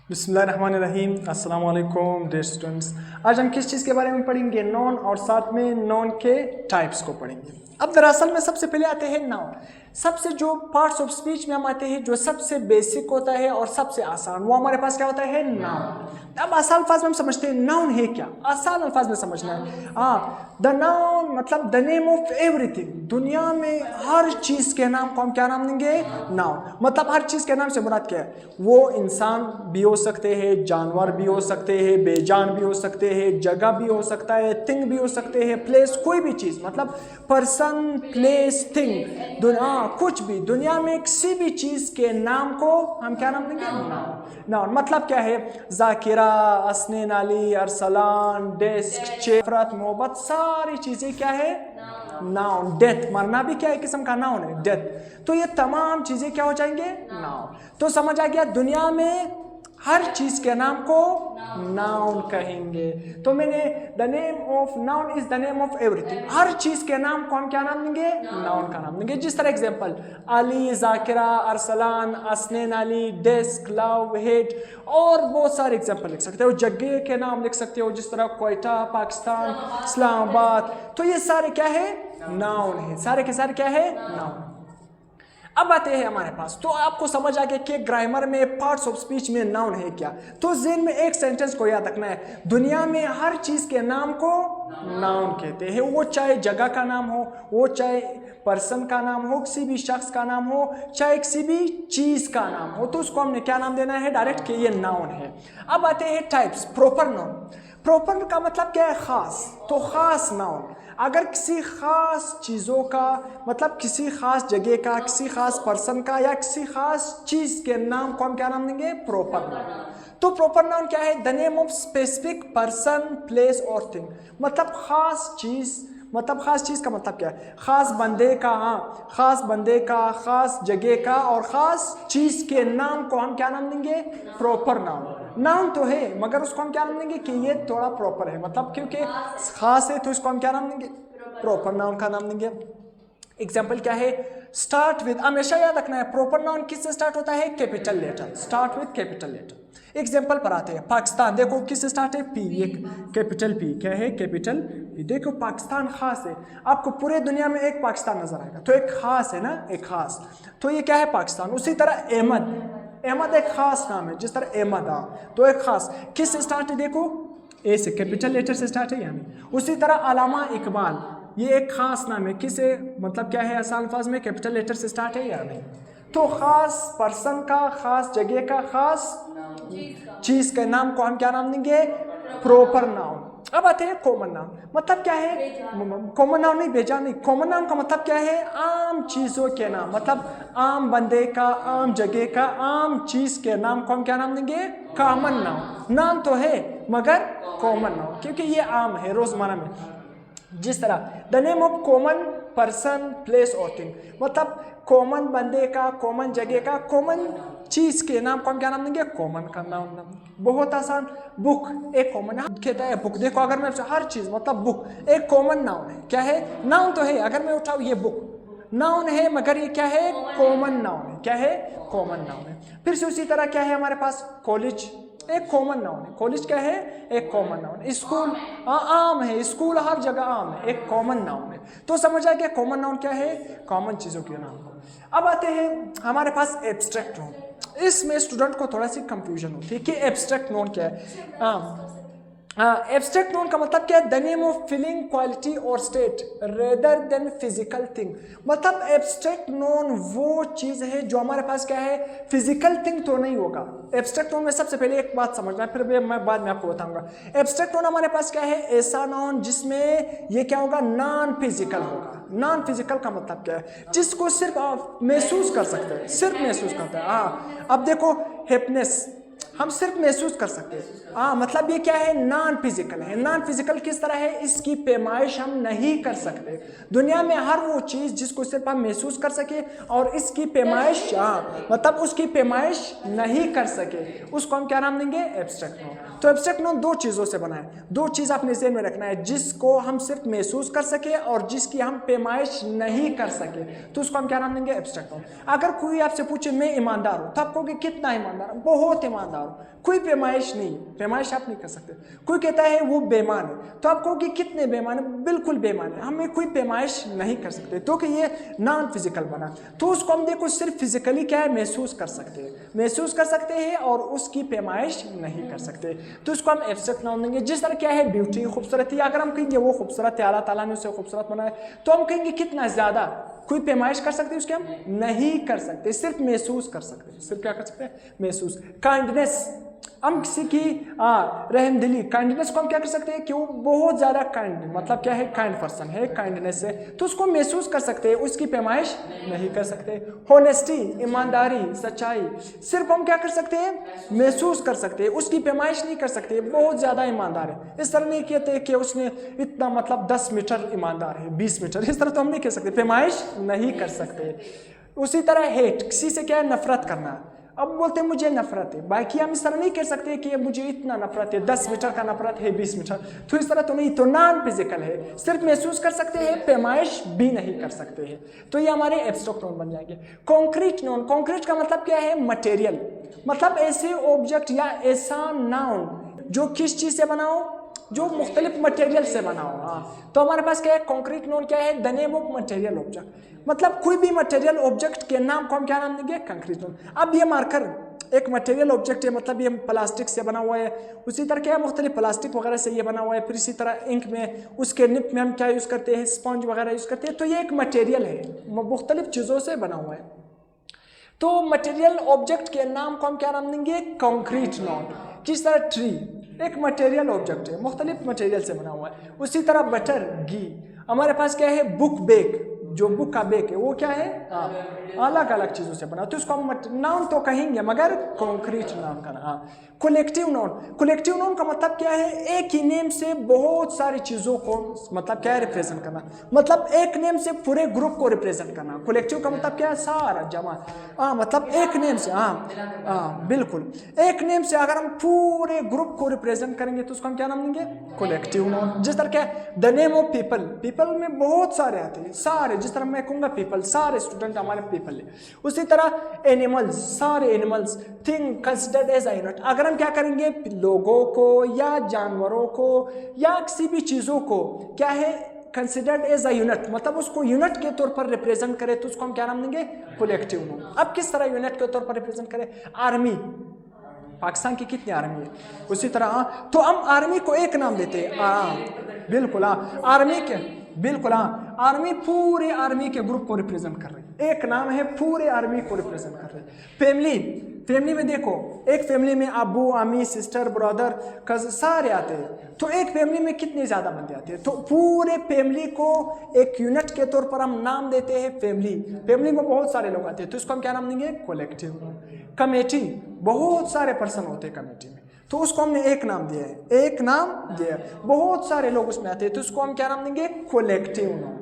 बिस्मिल्लाहिर्रहमानिर्रहीम। अस्सलाम वालेकुम डियर स्टूडेंट्स। आज हम किस चीज़ के बारे में पढ़ेंगे? नॉन, और साथ में नॉन के टाइप्स को पढ़ेंगे। अब दरअसल में सबसे पहले आते हैं नाउन। सबसे जो पार्ट्स ऑफ स्पीच में हम आते हैं, जो सबसे बेसिक होता है और सबसे आसान, वो हमारे पास क्या होता है? नाउन। अब आसान अल्फाज में हम समझते हैं नाउन है क्या, आसान अल्फाज में समझना है। द नाउन मतलब द नेम ऑफ एवरीथिंग। दुनिया में हर चीज़ के नाम को हम क्या नाम देंगे? नाउन। मतलब हर चीज़ के नाम से मुराद क्या है? वो इंसान भी हो सकते हैं, जानवर भी हो सकते हैं, बेजान भी हो सकते हैं, जगह भी हो सकता है, थिंग भी हो सकते हैं, प्लेस, कोई भी चीज़, मतलब पर्सन, प्लेस, थिंग, दुनिया, कुछ भी, दुनिया में किसी भी चीज़ के नाम को हम क्या नाम देंगे? नाउन। नाउन मतलब क्या है? जाकिरा, असनैन अली, अरसलान, डेस्क, चेफरत, मोहब्बत, सारी चीज़ें क्या है? नाउन। डेथ, मरना भी क्या है? किस्म का नाउन है, डेथ। तो ये तमाम चीज़ें क्या हो जाएंगे? नाउन। तो समझ आ गया, दुनिया में हर चीज के नाम को नाउन कहेंगे। तो मैंने the name of noun is the name of everything. हर चीज के नाम को हम क्या नाम देंगे? नाउन का नाम देंगे। जिस तरह example, Ali, Zakira, Arsalan, Asnain Ali, desk, love, hate, और बहुत सारे एग्जांपल लिख सकते हो। जगह के नाम लिख सकते हो, जिस तरह कोयटा, पाकिस्तान, इस्लामाबाद। तो ये सारे क्या है? नाउन है। सारे के सारे क्या है? नाउन। अब आते हैं हमारे पास। तो आपको समझ आ गया कि ग्रामर में, पार्ट्स ऑफ स्पीच में नाउन है क्या। तो ज़हन में एक सेंटेंस को याद रखना है, दुनिया में हर चीज़ के नाम को नाउन कहते हैं। वो चाहे जगह का नाम हो, वो चाहे पर्सन का नाम हो, किसी भी शख्स का नाम हो, चाहे किसी भी चीज़ का नाम हो, तो उसको हमने क्या नाम देना है? डायरेक्ट कि ये नाउन है। अब आते हैं टाइप्स। Proper noun. प्रॉपर का मतलब क्या है? खास। तो खास नाउन अगर किसी खास चीज़ों का, मतलब किसी खास जगह का, किसी खास पर्सन का, या किसी खास चीज़ के नाम को हम क्या नाम देंगे? Proper noun. तो प्रॉपर नाउन क्या है? The name of specific person, place और थिंग। मतलब खास चीज़, मतलब खास चीज़ का मतलब क्या है? खास बंदे का, खास बंदे का, खास जगह का, और खास चीज़ के नाम को हम क्या नाम देंगे? Proper noun. नाउन तो है, मगर उसको हम क्या नाम देंगे कि ये थोड़ा प्रॉपर है, मतलब क्योंकि खास है तो इसको हम क्या नाम देंगे? प्रॉपर नाउन का नाम देंगे। एग्जाम्पल क्या है? स्टार्ट विद, हमेशा याद रखना है प्रॉपर नाउन किससे स्टार्ट होता है? Capital letter. Start with capital letter. Example पर आते हैं। पाकिस्तान, देखो किससे स्टार्ट है? पी। एक कैपिटल पी। क्या है? Capital P. देखो पाकिस्तान खास है, आपको पूरे दुनिया में एक पाकिस्तान नजर आएगा, तो एक खास है ना, एक खास। तो ये क्या है? पाकिस्तान। उसी तरह अहमद, अहमद एक खास नाम है, जिस तरह अहमद, तो एक खास किस से स्टार्ट है? देखो ए से, कैपिटल लेटर से स्टार्ट है यानी। उसी तरह अलामा इकबाल, ये एक खास नाम है, किसे, मतलब क्या है? आसान अल्फाज में कैपिटल लेटर से स्टार्ट है या नहीं। तो खास पर्सन का, खास जगह का, खास चीज के नाम को हम क्या नाम देंगे? Proper noun. अब आते हैं कॉमन नाउन। मतलब क्या है? कॉमन नाउन नहीं, बेजान नहीं। कॉमन नाउन का मतलब क्या है? आम चीजों के नाम, मतलब आम बंदे का, आम जगह का, आम चीज के नाम को हम क्या नाम देंगे? Common noun. नाम तो है मगर कॉमन नाउन, क्योंकि ये आम है रोजमर्रा में। जिस तरह the name of common person, place और थिंग, मतलब कॉमन बंदे का, कॉमन जगह का, कॉमन चीज के नाम को हम क्या नाम देंगे? कॉमन का नाम। बहुत आसान। बुक एक कॉमन नाउन कहता है। बुक, देखो अगर मैं हर चीज, मतलब बुक एक कॉमन नाउन है। क्या है? नाउन तो है, अगर मैं उठाऊं ये बुक नाउन है, मगर ये क्या है? कॉमन नाउन है। क्या है? कॉमन नाउन है। फिर से उसी तरह क्या है हमारे पास? कॉलेज एक कॉमन नाउन है। कॉलेज क्या है? एक कॉमन नाउन। स्कूल आम है, स्कूल हर जगह आम है, एक कॉमन नाउन है। तो समझ आ गया कॉमन नाउन क्या है? कॉमन चीजों के नाम। अब आते हैं हमारे पास एब्स्ट्रैक्ट नाउन। इसमें स्टूडेंट को थोड़ा सी कंफ्यूजन होती है कि एब्स्ट्रैक्ट नाउन क्या है। एब्स्ट्रैक्ट नाउन का मतलब क्या है? The name of feeling, quality or state rather than physical thing. मतलब एब्स्ट्रैक्ट नाउन वो चीज है जो हमारे पास क्या है? फिजिकल थिंग तो नहीं होगा। एब्स्ट्रैक्ट नाउन में सबसे पहले एक बात समझना है, फिर मैं बाद में आपको बताऊंगा। एब्स्ट्रैक्ट नाउन हमारे पास क्या है? ऐसा नाउन जिसमें ये क्या होगा? नॉन फिजिकल होगा। नॉन फिजिकल का मतलब क्या है? जिसको सिर्फ आप महसूस कर सकते हैं, सिर्फ महसूस करते हैं। अब देखो हैप्पीनेस हम सिर्फ महसूस कर सकते हैं। मतलब ये क्या है? नॉन फिजिकल है। नॉन फिजिकल किस तरह है? इसकी पैमाइश हम नहीं कर सकते। दुनिया में हर वो चीज़ जिसको सिर्फ हम महसूस कर सके और इसकी पैमाइश, मतलब उसकी पैमाइश नहीं कर सके, उसको हम क्या नाम देंगे? Abstract noun. तो एब्स्ट्रैक्ट नाउन दो चीज़ों से बना है। दो चीज़ अपने ज़हन में रखना है, जिसको हम सिर्फ महसूस कर सके और जिसकी हम पैमाइश नहीं कर सके, तो उसको हम क्या नाम देंगे? Abstract noun. अगर कोई आपसे पूछे मैं ईमानदार हूँ, तो आप कहोगे कितना ईमानदार? बहुत ईमानदार। लो, कोई पैमाइश नहीं, पैमाइश आप नहीं कर सकते। कोई कहता है वो बेईमान है, तो आप कहोगे कितने बेईमान है, बिल्कुल बेईमान है, हमें कोई पैमाइश नहीं कर सकते, तो कि ये नॉन फिजिकल बना। तो उसको हम देखो सिर्फ फिजिकली क्या है, महसूस कर सकते हैं, महसूस कर सकते हैं और उसकी पैमाइश नहीं कर सकते, तो उसको हम एब्स्ट्रैक्ट नाउन देंगे। जिस तरह क्या है ब्यूटी, खूबसूरती, अगर हम कहेंगे वो खूबसूरत है, अल्लाह ताला ने उसे खूबसूरत बनाया, तो हम कहेंगे कितना ज़्यादा, कोई पैमाइश कर सकते हैं उसके, हम नहीं कर सकते, सिर्फ महसूस कर सकते हैं। सिर्फ क्या कर सकते हैं, महसूस। काइंडनेस, हम किसी की रहमदिली, काइंडनेस को हम क्या कर सकते हैं कि वो बहुत ज़्यादा काइंड, मतलब क्या है, काइंड पर्सन है, काइंडनेस है, तो उसको महसूस कर सकते हैं, उसकी पैमाइश नहीं कर सकते। होनेस्टी, ईमानदारी, सच्चाई, सिर्फ हम क्या कर सकते हैं, महसूस कर सकते हैं, उसकी पैमाइश नहीं कर सकते, बहुत ज़्यादा ईमानदार है। इस तरह नहीं कहते कि उसने इतना मतलब 10 मीटर ईमानदार है, 20 मीटर, इस तरह तो हम नहीं कह सकते, पैमाइश नहीं कर सकते। उसी तरह हेट, किसी से क्या है, नफरत करना। अब बोलते हैं मुझे नफरत है, बाकी हम इस तरह नहीं कह सकते कि मुझे इतना नफरत है, 10 मीटर का नफरत है, 20 मीटर, तो इस तरह तो नहीं, तो नॉन फिजिकल है, सिर्फ महसूस कर सकते हैं, पैमाइश भी नहीं कर सकते हैं, तो ये हमारे एब्स्ट्रैक्ट नाउन बन जाएंगे। कॉन्क्रीट नाउन, कॉन्क्रीट का मतलब क्या है, मटेरियल, मतलब ऐसे ऑब्जेक्ट या ऐसा नाउन जो किस चीज़ से बना हो, जो मुख्तलिफ मटेरियल से बना हो। हाँ, तो हमारे पास क्या है, कॉन्क्रीट नाउन क्या है, the name of material object, मतलब कोई भी मटेरियल ऑब्जेक्ट के नाम को हम क्या नाम देंगे, कंक्रीट नाउन। अब ये मार्कर एक मटेरियल ऑब्जेक्ट है, मतलब ये प्लास्टिक से बना हुआ है, उसी तरह क्या है, मुख्तलिफ प्लास्टिक वगैरह से ये बना हुआ है, फिर इसी तरह इंक में उसके निप में हम क्या यूज़ करते हैं, स्पंज वगैरह यूज़ करते हैं, तो ये एक मटेरियल है, मुख्तलिफ चीज़ों से बना हुआ है, तो मटेरियल ऑब्जेक्ट के नाम को हम क्या नाम देंगे, कॉन्क्रीट नाउन। किस तरह ट्री एक मटेरियल ऑब्जेक्ट है, मुख्तलिफ मटेरियल से बना हुआ है। उसी तरह बटर, घी, हमारे पास क्या है, बुक बेक, जो बुक का बेक है वो क्या है, अलग अलग चीज़ों से बना, तो इसको हम नाउन तो कहेंगे मगर कॉन्क्रीट नाउन का ना। कलेक्टिव नाउन, कलेक्टिव नाउन का मतलब क्या है, एक ही नेम से बहुत सारी चीज़ों को मतलब क्या है, रिप्रेजेंट करना, मतलब एक नेम से पूरे ग्रुप को रिप्रेजेंट करना। कलेक्टिव का मतलब क्या है, सारा जमा, मतलब एक नेम से, बिल्कुल एक नेम से अगर हम पूरे ग्रुप को रिप्रेजेंट करेंगे तो उसको हम क्या नाम देंगे, कलेक्टिव नाउन। जिस तरह क्या है, the name of people, people में बहुत सारे आते हैं, सारे, जिस तरह मैं कहूँगा पीपल, सारे स्टूडेंट हमारे पीपल है। उसी तरह एनिमल्स, सारे animals, thing considered as a unit, अगर हम क्या करेंगे, लोगों को या जानवरों को या किसी भी चीज़ों को क्या है, कंसिडर्ड एज अ यूनिट, मतलब उसको यूनिट के तौर पर रिप्रेजेंट करें तो उसको हम क्या नाम देंगे, कलेक्टिव नाउन। अब किस तरह यूनिट के तौर पर रिप्रेजेंट करें, आर्मी, पाकिस्तान की कितनी आर्मी है, उसी तरह तो हम आर्मी को एक नाम देते हैं, बिल्कुल आर्मी के, बिल्कुल आर्मी पूरे आर्मी के ग्रुप को रिप्रेजेंट कर रही है, एक नाम है, पूरे आर्मी को रिप्रेजेंट कर रही है। फैमिली, फैमिली में देखो, एक फैमिली में अबू, अम्मी, सिस्टर, ब्रदर, कज़न सारे आते हैं, तो एक फैमिली में कितने ज़्यादा बंदे आते हैं, तो पूरे फैमिली को एक यूनिट के तौर पर हम नाम देते हैं फैमिली। फैमिली में बहुत सारे लोग आते हैं तो इसको हम क्या नाम देंगे, कलेक्टिव। कमेटी, बहुत सारे पर्सन होते हैं कमेटी में, तो उसको हमने एक नाम दिया है, एक नाम दिया है, बहुत सारे लोग उसमें आते हैं तो उसको हम क्या नाम देंगे, कलेक्टिव नाम।